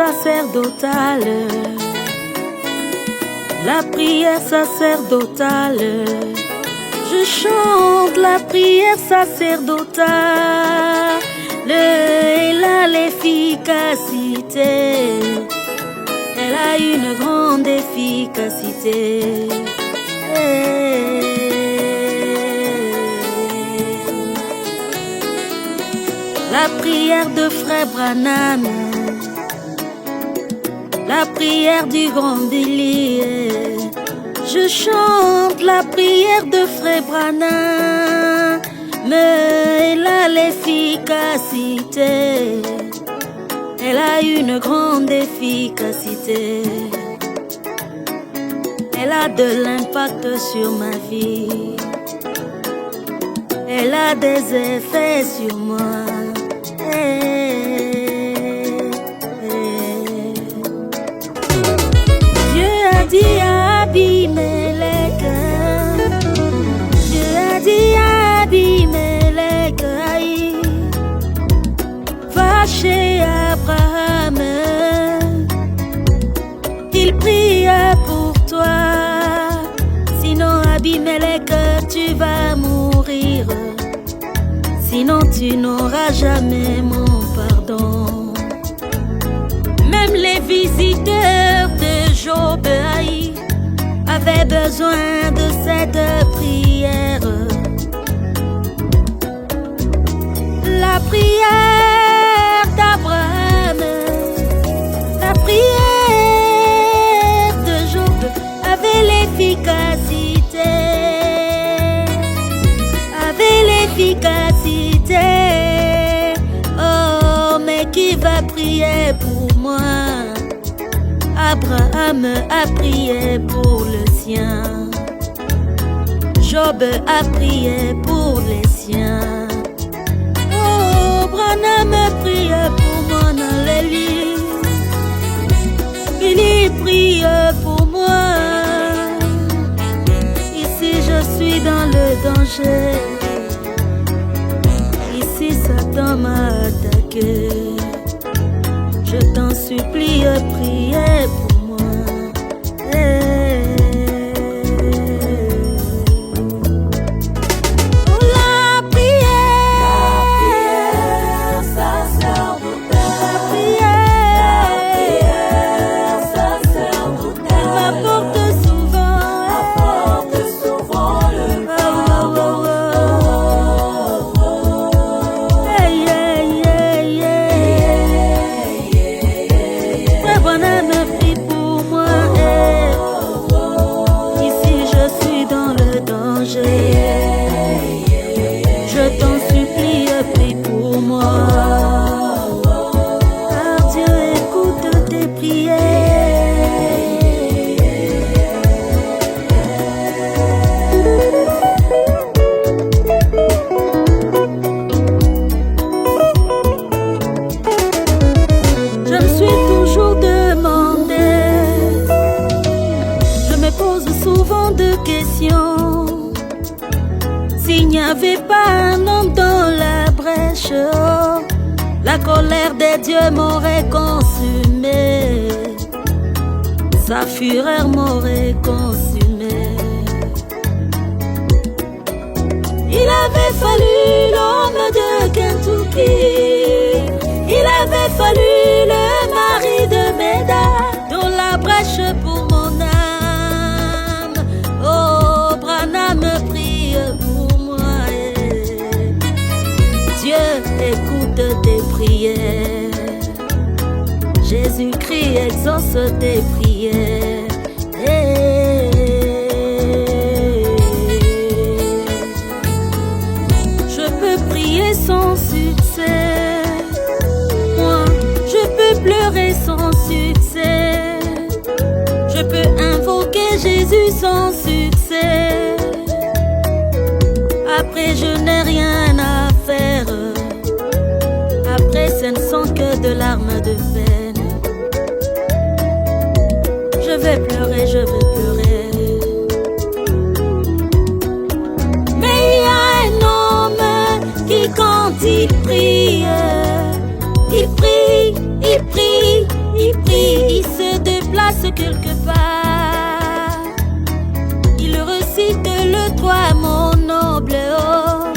sacerdotale, la prière sacerdotale. Je chante la prière sacerdotale. Elle a l'efficacité, elle a une grande efficacité. La prière de Frère Branham, la prière du grand Billy. Je chante la prière de Frère Branham, mais elle a l'efficacité, elle a une grande efficacité. Elle a de l'impact sur ma vie, elle a des effets sur moi. Dieu a dit à Abimelech, Dieu a dit à Abimelech, va chez Abraham, il prie pour toi, sinon Abimelech tu vas mourir, sinon tu n'auras jamais mon pardon. Même les visiteurs de Job avaient besoin de cette prière. La prière d'Abraham, la prière de Job avait l'efficacité, avait l'efficacité. Oh, mais qui va prier pour moi? Abraham a prié pour le sien, Job a prié pour les siens. Oh, Branham priait pour moi dans l'église, il y prie pour moi. Ici je suis dans le danger, ici Satan m'a attaqué. Je t'en supplie, priez pour moi. Oh, la prière sacerdotale, elle m'apporte souvent le pardon. Branham prie pour moi. Ici je suis dans le danger. Je t'en supplie, prie pour moi. Car Dieu écoute tes prières. Je me suis toujours demandé, je me pose souvent de questions. S'il n'y avait pas un homme dans la brèche, oh, la colère des dieux m'aurait consumé, sa fureur m'aurait consumé. Il avait fallu l'homme de Kentucky, il avait fallu le mari de Médard dans la brèche pour mon âme. Oh, Branham prie pour moi. Dieu écoute tes prières, Jésus-Christ exauce tes prières. Je peux prier sans succès, moi je peux pleurer sans succès, je peux invoquer Jésus sans succès. Après je n'ai rien à faire, après ce ne sont que de larmes de peine. Je vais pleurer, je vais pleurer. Mais il y a un homme qui quand il prie, il prie, il prie, il quelque part. Il recite le droit, mon noble homme,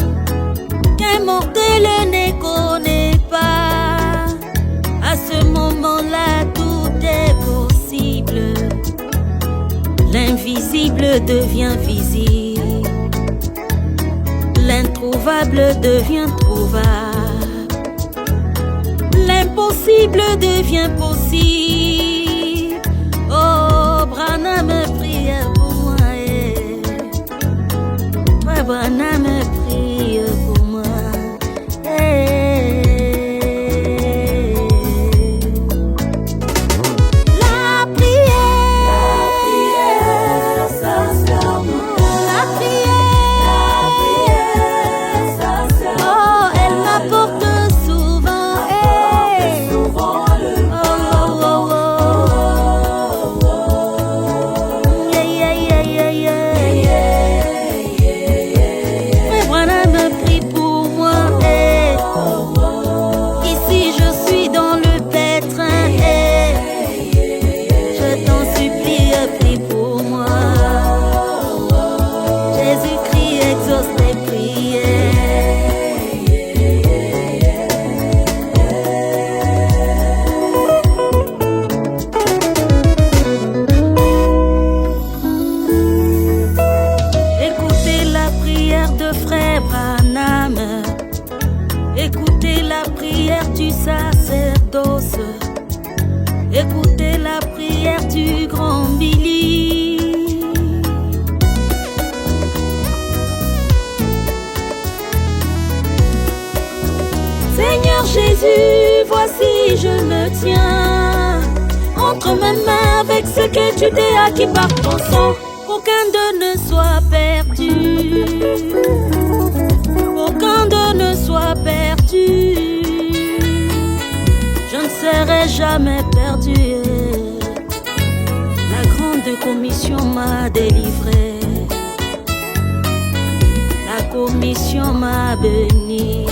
qu'un mortel ne connaît pas. À ce moment-là, tout est possible. L'invisible devient visible. L'introuvable devient trouvable. L'impossible devient possible. Oh, Branham prie pour moi. Frère Branham prie pour moi. La prière, ça sert la prière, ça sert. Oh, elle m'apporte souvent, le Frère Branham prie pour moi, ici je suis dans le pétrin, je t'en supplie, prie pour moi. Jésus-Christ exauce tes prières. Écoutez la prière de Frère Branham. Écoutez la prière du sacerdoce. Écoutez la prière du grand Billy. Seigneur Jésus, voici je me tiens entre mes mains avec ce que tu t'es acquis par ton sang. Qu'aucun d'eux ne soit perdu. Qu'aucun d'eux ne soit perdu. Je ne serai jamais perdu. La grande commission m'a délivré. La commission m'a béni.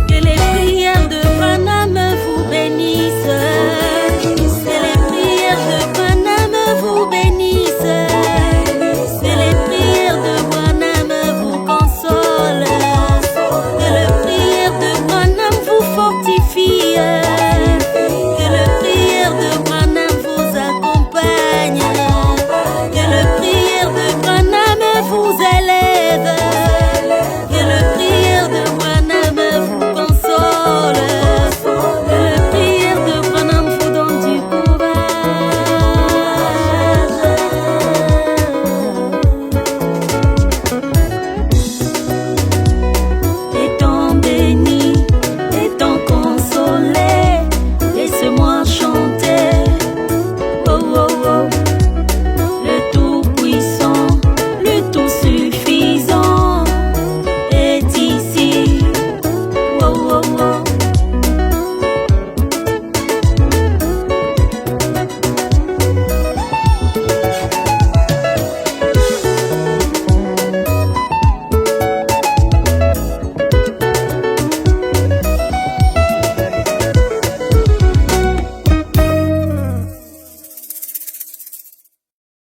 Que les prières de Branham